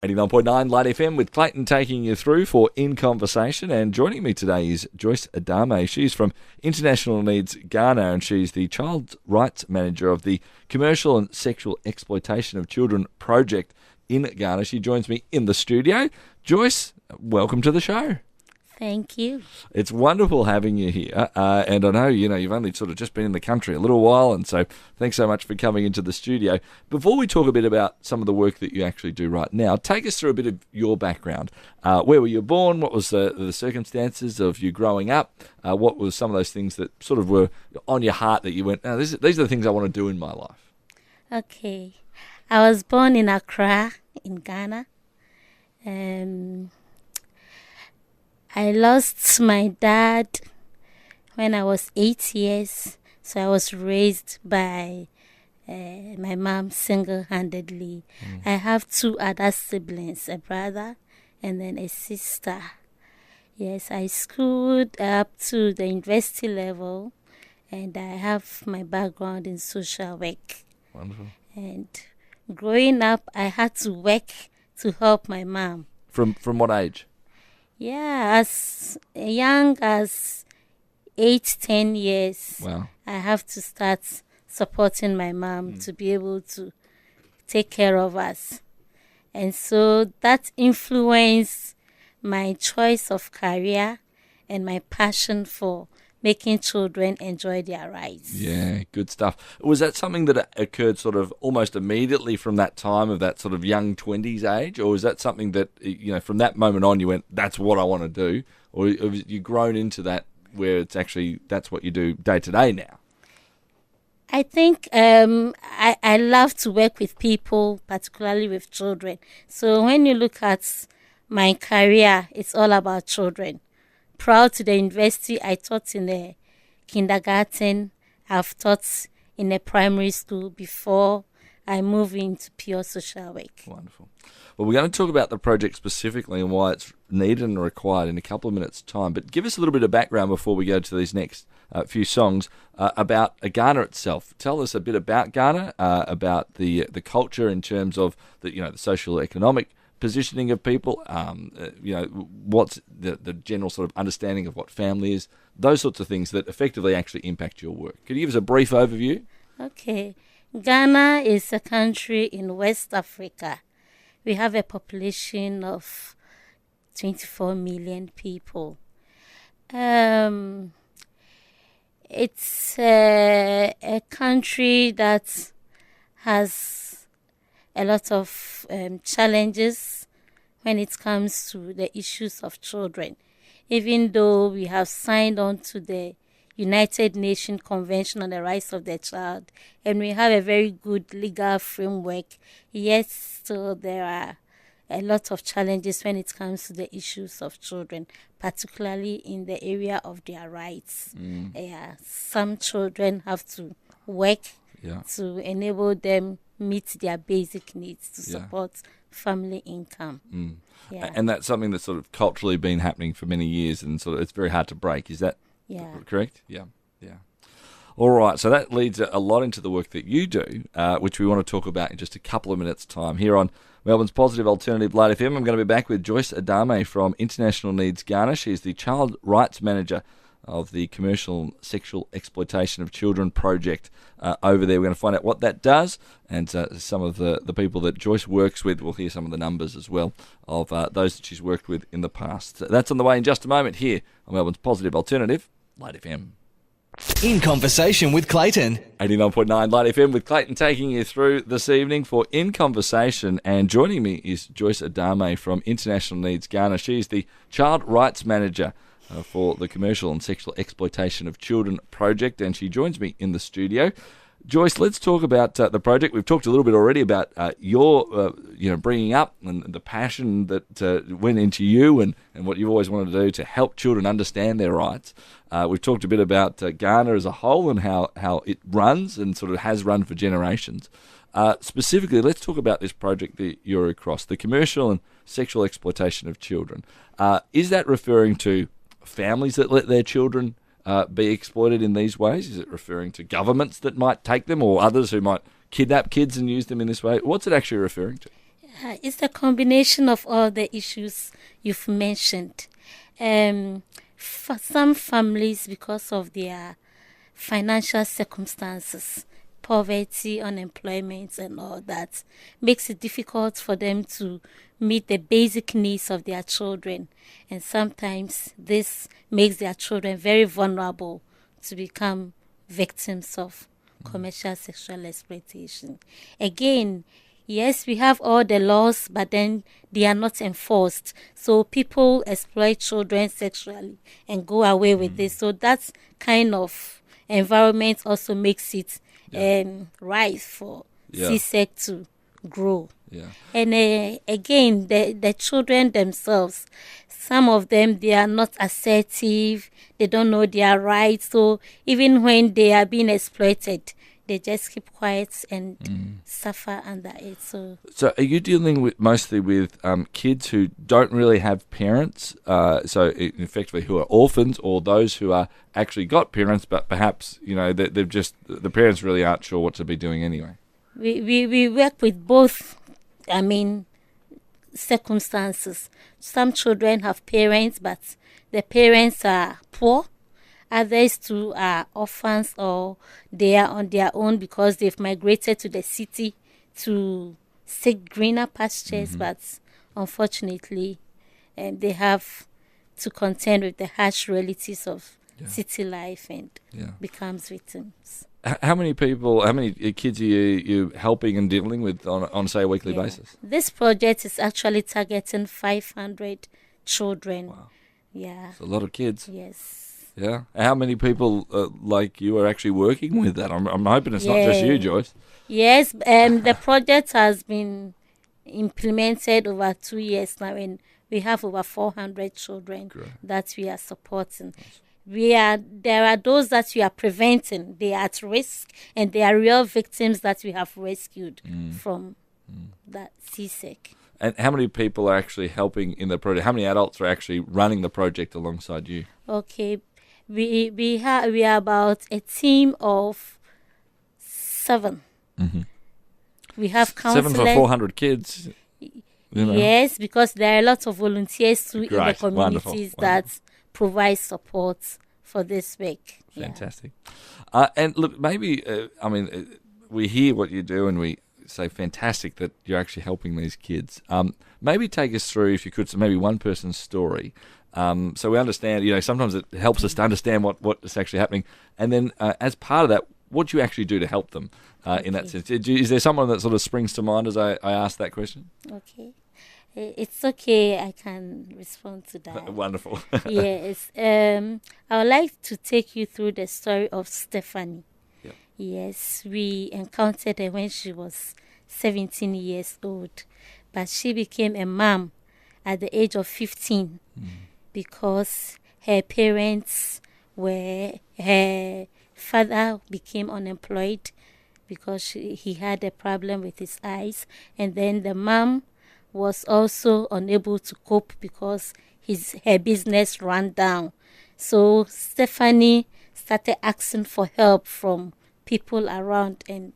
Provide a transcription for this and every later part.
89.9 LightFM with Clayton taking you through for In Conversation, and joining me today is Joyce Odame. She's from International Needs Ghana, and she's the Child Rights Manager of the Commercial and Sexual Exploitation of Children project in Ghana. She joins me in the studio. Joyce, welcome to the show. Thank you. It's wonderful having you here, and I know you've only sort of just been in the country a little while, and so thanks so much for coming into the studio. Before we talk a bit about some of the work that you actually do right now, take us through a bit of your background. Where were you born? What was the circumstances of you growing up? What were some of those things that sort of were on your heart that you went, these are the things I want to do in my life? Okay. I was born in Accra, in Ghana. I lost my dad when I was 8 years, so I was raised by my mom single-handedly. I have two other siblings, a brother and then a sister. Yes, I schooled up to the university level, and I have my background in social work. Wonderful. And growing up, I had to work to help my mom. From what age? Yeah, as young as 8-10 years. Wow. I have to start supporting my mom to be able to take care of us. And so that influenced my choice of career and my passion for making children enjoy their rights. Yeah, good stuff. Was that something that occurred sort of almost immediately from that time of that sort of young 20s age? Or was that something that, from that moment on you went, that's what I want to do? Or have you grown into that where it's actually, that's what you do day to day now? I think I love to work with people, particularly with children. So when you look at my career, it's all about children. Proud to the university, I taught in the kindergarten. I've taught in a primary school before I move into pure social work. Wonderful. Well, we're going to talk about the project specifically and why it's needed and required in a couple of minutes' time. But give us a little bit of background before we go to these next few songs about Ghana itself. Tell us a bit about Ghana, about the culture in terms of the social economic positioning of people, what's the general sort of understanding of what family is, those sorts of things that effectively actually impact your work. Could you give us a brief overview? Okay. Ghana is a country in West Africa. We have a population of 24 million people. It's a country that has a lot of challenges when it comes to the issues of children. Even though we have signed on to the United Nations Convention on the Rights of the Child, and we have a very good legal framework, yet still there are a lot of challenges when it comes to the issues of children, particularly in the area of their rights. Some children have to work to enable them meet their basic needs to support family income. And that's something that's sort of culturally been happening for many years, and sort of it's very hard to break. Is that correct? Yeah. All right, so that leads a lot into the work that you do, which we want to talk about in just a couple of minutes' time here on Melbourne's Positive Alternative LightFM. I'm going to be back with Joyce Odame from International Needs Ghana. She's the Child Rights Manager of the Commercial and Sexual Exploitation of Children project over there. We're going to find out what that does, and some of the people that Joyce works with. We'll hear some of the numbers as well of those that she's worked with in the past. That's on the way in just a moment here on Melbourne's Positive Alternative, LightFM. In Conversation with Clayton. 89.9 LightFM with Clayton taking you through this evening for In Conversation, and joining me is Joyce Odame from International Needs Ghana. She's the Child Rights Manager for the Commercial and Sexual Exploitation of Children project, and she joins me in the studio. Joyce, let's talk about the project. We've talked a little bit already about your bringing up and the passion that went into you and what you've always wanted to do to help children understand their rights. We've talked a bit about Ghana as a whole and how it runs and sort of has run for generations. Specifically, let's talk about this project that you're across, the Commercial and Sexual Exploitation of Children. Is that referring to families that let their children be exploited in these ways? Is it referring to governments that might take them, or others who might kidnap kids and use them in this way? What's it actually referring to? It's a combination of all the issues you've mentioned. For some families, because of their financial circumstances, poverty, unemployment, and all that, makes it difficult for them to meet the basic needs of their children. And sometimes this makes their children very vulnerable to become victims of commercial sexual exploitation. Again, yes, we have all the laws, but then they are not enforced. So people exploit children sexually and go away with this. So that kind of environment also makes it right for CSEC to grow. Yeah. And again, the children themselves, some of them, they are not assertive, they don't know their rights. So even when they are being exploited, they just keep quiet and suffer under it. So are you dealing mostly with kids who don't really have parents, so effectively who are orphans, or those who are actually got parents, but perhaps, they've just, the parents really aren't sure what to be doing anyway? We work with both, circumstances. Some children have parents, but the parents are poor. Others too are orphans, or they are on their own because they've migrated to the city to seek greener pastures, but unfortunately they have to contend with the harsh realities of city life and becomes victims. How many kids are you helping and dealing with on say, a weekly basis? This project is actually targeting 500 children. Wow. Yeah. It's a lot of kids. Yes. Yeah. How many people like you are actually working with that? I'm hoping it's not just you, Joyce. Yes. The project has been implemented over 2 years now, and we have over 400 children that we are supporting. There are those that we are preventing. They are at risk, and they are real victims that we have rescued from that CSEC. And how many people are actually helping in the project? How many adults are actually running the project alongside you? Okay, we are about a team of 7. Mm-hmm. We have counselors. 7 for 400 kids. Yes, because there are a lot of volunteers too in the communities that provide support for this work. Fantastic. And look, maybe, we hear what you do and we say fantastic that you're actually helping these kids. Maybe take us through, if you could, maybe one person's story. So we understand, sometimes it helps us to understand what is actually happening. And then as part of that, what do you actually do to help them in that sense? Is there someone that sort of springs to mind as I ask that question? Okay. It's okay, I can respond to that. Wonderful. Yes. I would like to take you through the story of Stephanie. Yep. Yes, we encountered her when she was 17 years old. But she became a mom at the age of 15 because her father became unemployed because he had a problem with his eyes. And then the mom was also unable to cope because her business ran down. So Stephanie started asking for help from people around, and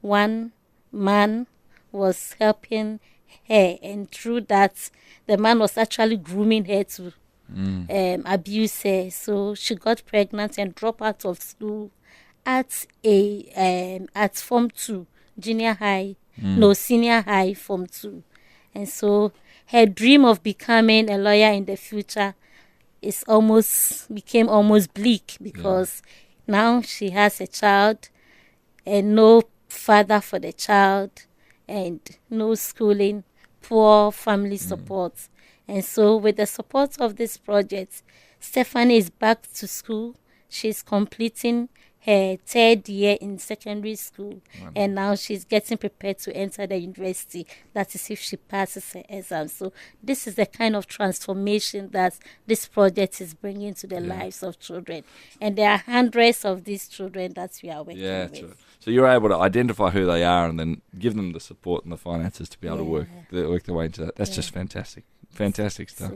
one man was helping her, and through that the man was actually grooming her to abuse her. So she got pregnant and dropped out of school at Form 2, junior high, senior high, Form 2. And so her dream of becoming a lawyer in the future became almost bleak because now she has a child and no father for the child and no schooling, poor family support. And so with the support of this project, Stephanie is back to school. She's completing her 3rd year in secondary school. Wow. And now she's getting prepared to enter the university. That is if she passes her exam. So this is the kind of transformation that this project is bringing to the lives of children. And there are hundreds of these children that we are working with. Right. So you're able to identify who they are and then give them the support and the finances to be able to work their way into that. That's just fantastic. Fantastic stuff.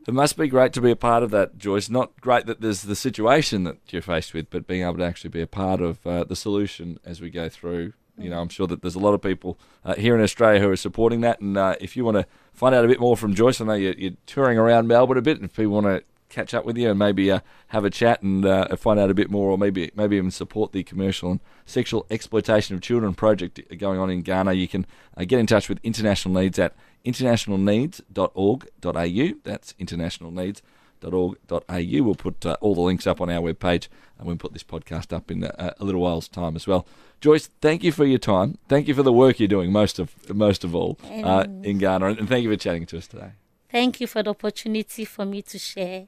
It must be great to be a part of that, Joyce. Not great that there's the situation that you're faced with, but being able to actually be a part of the solution as we go through I'm sure that there's a lot of people here in Australia who are supporting that. And if you want to find out a bit more from Joyce, I know you're touring around Melbourne a bit. If people want to catch up with you and maybe have a chat and find out a bit more, or maybe even support the commercial and sexual exploitation of children project going on in Ghana, you can get in touch with International Needs at internationalneeds.org.au. That's internationalneeds.org.au. We'll put all the links up on our webpage, and we'll put this podcast up in a little while's time as well. Joyce, thank you for your time. Thank you for the work you're doing most of all in Ghana, and thank you for chatting to us today. Thank you for the opportunity for me to share.